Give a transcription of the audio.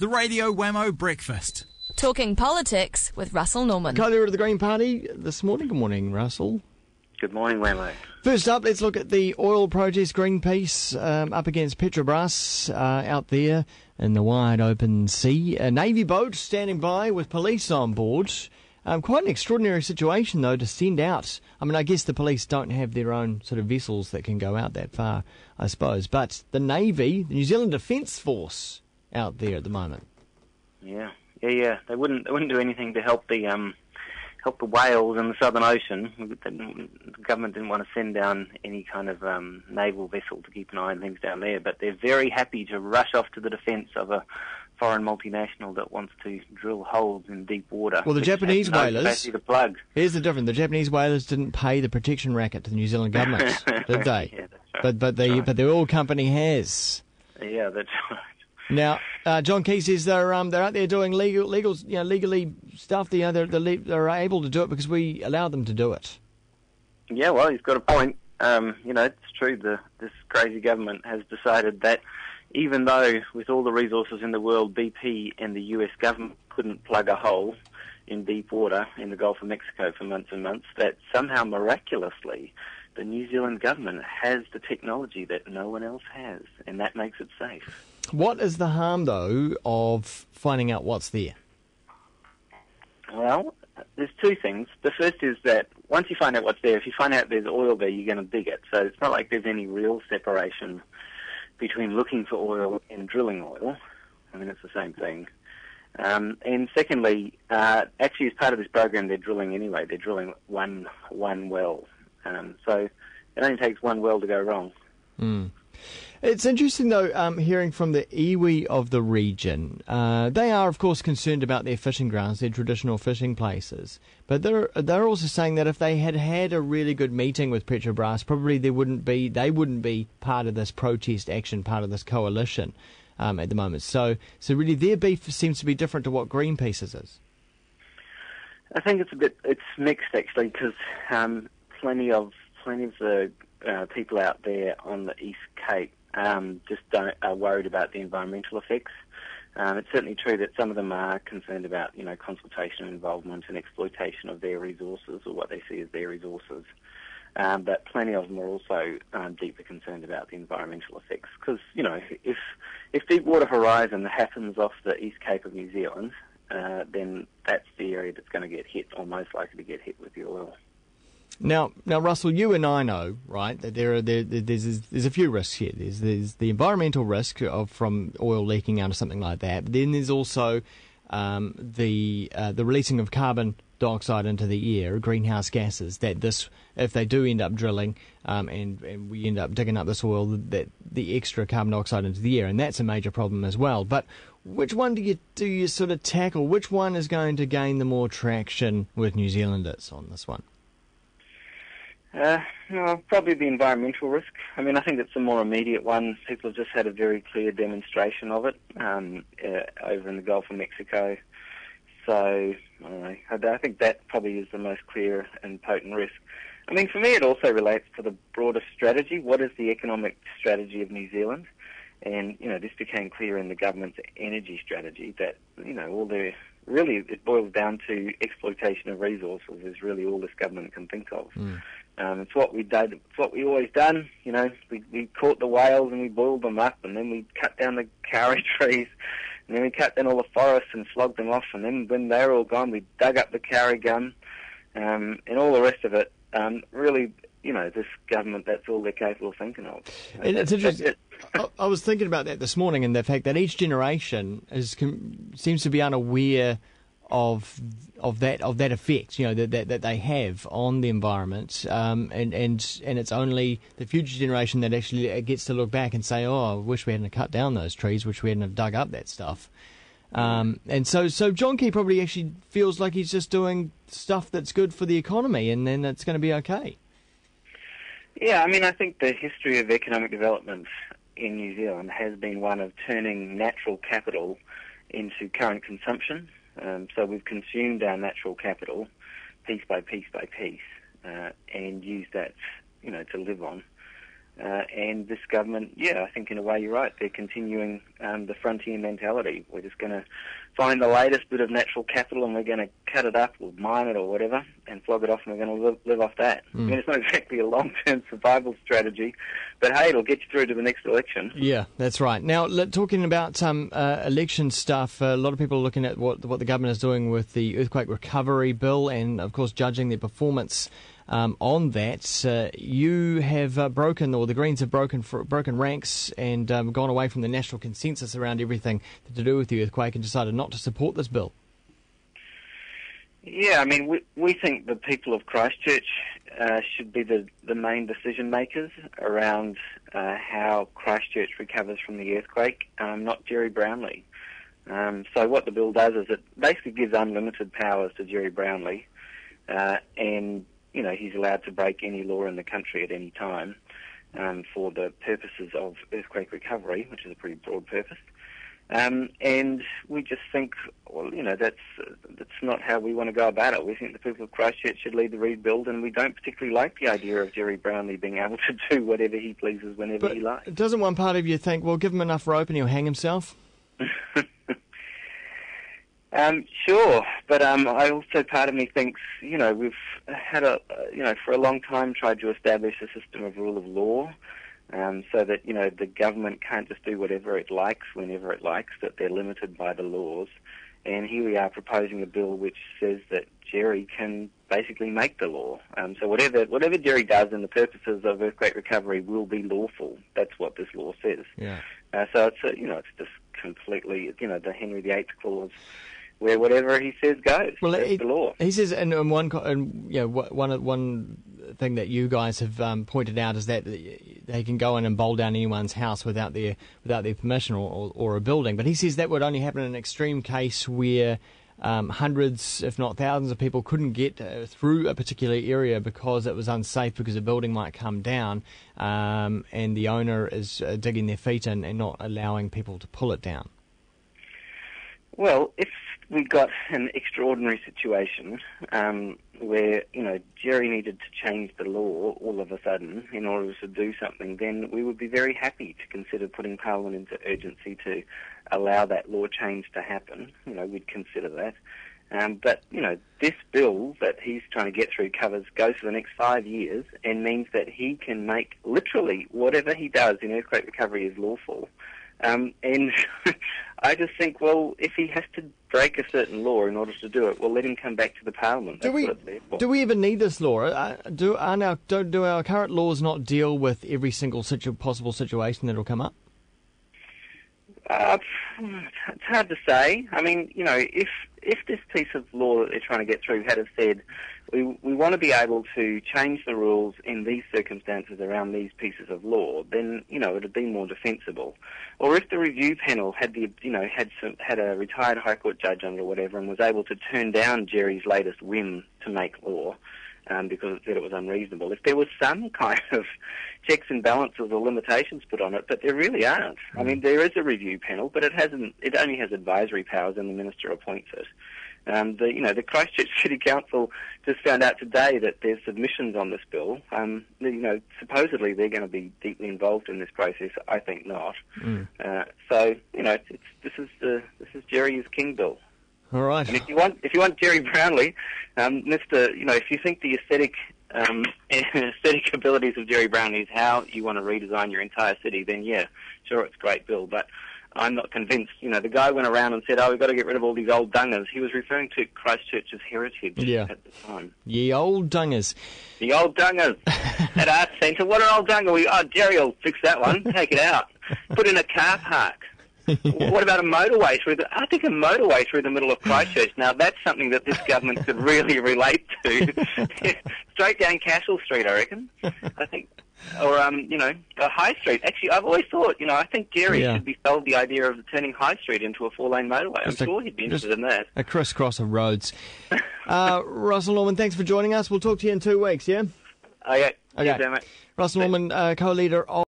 The Radio Wammo Breakfast. Talking politics with Russell Norman. Co-leader of the Green Party this morning. Good morning, Russell. Good morning, Wammo. First up, let's look at the oil protest. Greenpeace up against Petrobras out there in the wide open sea. A Navy boat standing by with police on board. Quite an extraordinary situation, though, to send out. I mean, I guess the police don't have their own sort of vessels that can go out that far, I suppose. But the Navy, the New Zealand Defence Force, out there at the moment. Yeah. They wouldn't do anything to help the whales in the Southern Ocean. The government didn't want to send down any kind of naval vessel to keep an eye on things down there, but they're very happy to rush off to the defence of a foreign multinational that wants to drill holes in deep water. Well, the Japanese whalers. To plug. Here's the difference: the Japanese whalers didn't pay the protection racket to the New Zealand government, did they? Yeah, that's right. But the oil company has. Yeah, that's right. Now, John Key says they're out there doing legally stuff. They're able to do it because we allow them to do it. Yeah, well, he's got a point. It's true. This crazy government has decided that even though with all the resources in the world, BP and the US government couldn't plug a hole in deep water in the Gulf of Mexico for months and months, that somehow miraculously the New Zealand government has the technology that no one else has, and that makes it safe. What is the harm, though, of finding out what's there? Well, there's two things. The first is that once you find out what's there, if you find out there's oil there, you're going to dig it. So it's not like there's any real separation between looking for oil and drilling oil. I mean, it's the same thing. And secondly, actually as part of this program, they're drilling anyway. They're drilling one well. So it only takes one well to go wrong. Mm. It's interesting, though, hearing from the iwi of the region. They are, of course, concerned about their fishing grounds, their traditional fishing places. But they're also saying that if they had a really good meeting with Petrobras, probably they wouldn't be part of this protest action, part of this coalition at the moment. So really, their beef seems to be different to what Greenpeace's is. I think it's mixed actually, because plenty of the people out there on the East Cape just are worried about the environmental effects. It's certainly true that some of them are concerned about, consultation, involvement and exploitation of their resources, or what they see as their resources. But plenty of them are also deeply concerned about the environmental effects. Because, if Deepwater Horizon happens off the East Cape of New Zealand, then that's the area that's going to get hit, or most likely to get hit with the oil. Now, Russell, you and I know, right, that there's a few risks here. There's the environmental risk from oil leaking out or something like that. But then there's also the releasing of carbon dioxide into the air, greenhouse gases. That if they do end up drilling and we end up digging up this oil, that the extra carbon dioxide into the air, and that's a major problem as well. But which one do you sort of tackle? Which one is going to gain the more traction with New Zealanders on this one? Probably the environmental risk. I mean, I think it's a more immediate one. People have just had a very clear demonstration of it over in the Gulf of Mexico. So, I don't know. I think that probably is the most clear and potent risk. I mean, for me, it also relates to the broader strategy. What is the economic strategy of New Zealand? And, this became clear in the government's energy strategy that, really it boils down to exploitation of resources is really all this government can think of. Mm. It's what we did. It's what we always done. We caught the whales and we boiled them up, and then we cut down the kauri trees, and then we cut down all the forests and flogged them off, and then when they were all gone, we dug up the kauri gum, and all the rest of it. Really, this government, that's all they're capable of thinking of. And it's interesting. I was thinking about that this morning, and the fact that each generation seems to be unaware of that effect, that they have on the environment, and it's only the future generation that actually gets to look back and say, oh, I wish we hadn't cut down those trees, wish we hadn't have dug up that stuff. And so John Key probably actually feels like he's just doing stuff that's good for the economy, and then it's going to be okay. Yeah, I mean, I think the history of economic development in New Zealand has been one of turning natural capital into current consumption. So we've consumed our natural capital piece by piece by piece, and used that, to live on. And this government, I think in a way you're right. They're continuing the frontier mentality. We're just going to find the latest bit of natural capital and we're going to cut it up or mine it or whatever and flog it off and we're going to live off that. I mean, it's not exactly a long-term survival strategy, but hey, it'll get you through to the next election. Yeah, that's right. Now, talking about election stuff, a lot of people are looking at what the government is doing with the earthquake recovery bill and, of course, judging their performance on that. You have broken, or the Greens have broken ranks and gone away from the national consensus around everything to do with the earthquake and decided not to support this bill. Yeah, I mean, we think the people of Christchurch should be the main decision makers around how Christchurch recovers from the earthquake, not Jerry Brownlee. So what the bill does is it basically gives unlimited powers to Jerry Brownlee, and he's allowed to break any law in the country at any time for the purposes of earthquake recovery, which is a pretty broad purpose. And we just think, that's not how we want to go about it. We think the people of Christchurch should lead the rebuild, and we don't particularly like the idea of Jerry Brownlee being able to do whatever he pleases whenever he likes. Doesn't one part of you think, well, give him enough rope and he'll hang himself? Sure, but I also, part of me thinks, we've had for a long time tried to establish a system of rule of law, so that, the government can't just do whatever it likes whenever it likes, that they're limited by the laws. And here we are proposing a bill which says that Jerry can basically make the law. So whatever Jerry does in the purposes of earthquake recovery will be lawful. That's what this law says. Yeah. So it's it's just completely, the Henry VIII clause, where whatever he says goes. Well, that's the law. He says, one thing that you guys have pointed out is that they can go in and bowl down anyone's house without their permission or a building. But he says that would only happen in an extreme case where hundreds, if not thousands, of people couldn't get through a particular area because it was unsafe, because a building might come down, and the owner is digging their feet in and not allowing people to pull it down. Well, if we got an extraordinary situation where, Jerry needed to change the law all of a sudden in order to do something, then we would be very happy to consider putting Parliament into urgency to allow that law change to happen. We'd consider that. But, this bill that he's trying to get through goes for the next 5 years and means that he can make literally whatever he does in earthquake recovery is lawful. And I just think, well, if he has to break a certain law in order to do it, well, let him come back to the Parliament. Do we even need this law? Do our current laws not deal with every single possible situation that will come up? It's hard to say. I mean, if this piece of law that they're trying to get through had have said, we want to be able to change the rules in these circumstances around these pieces of law, then, it would be more defensible. Or if the review panel had had a retired High Court judge on it or whatever and was able to turn down Jerry's latest whim to make law, because it said it was unreasonable. If there was some kind of checks and balances or limitations put on it, but there really aren't. I mean, there is a review panel, but it only has advisory powers and the minister appoints it. The Christchurch City Council just found out today that there's submissions on this bill. Supposedly they're going to be deeply involved in this process. I think not. So this is Jerry's King bill. All right. And if you want Jerry Brownlee, if you think the aesthetic abilities of Jerry Brownlee is how you want to redesign your entire city, then yeah, sure, it's a great bill. But I'm not convinced. The guy went around and said, we've got to get rid of all these old dungers. He was referring to Christchurch's heritage at the time. Ye old dungers. The old dungers at Arts Centre. What an old dunger. Jerry will fix that one. Take it out. Put in a car park. Yeah. What about a motorway I think a motorway through the middle of Christchurch. Now, that's something that this government could really relate to. Straight down Castle Street, I reckon. I think. Or, a High Street. Actually, I've always thought, I think Jerry should be sold the idea of turning High Street into a 4-lane motorway. I'm sure he'd be interested in that. A crisscross of roads. Russell Norman, thanks for joining us. We'll talk to you in 2 weeks, yeah? Okay. Russell Norman, co-leader of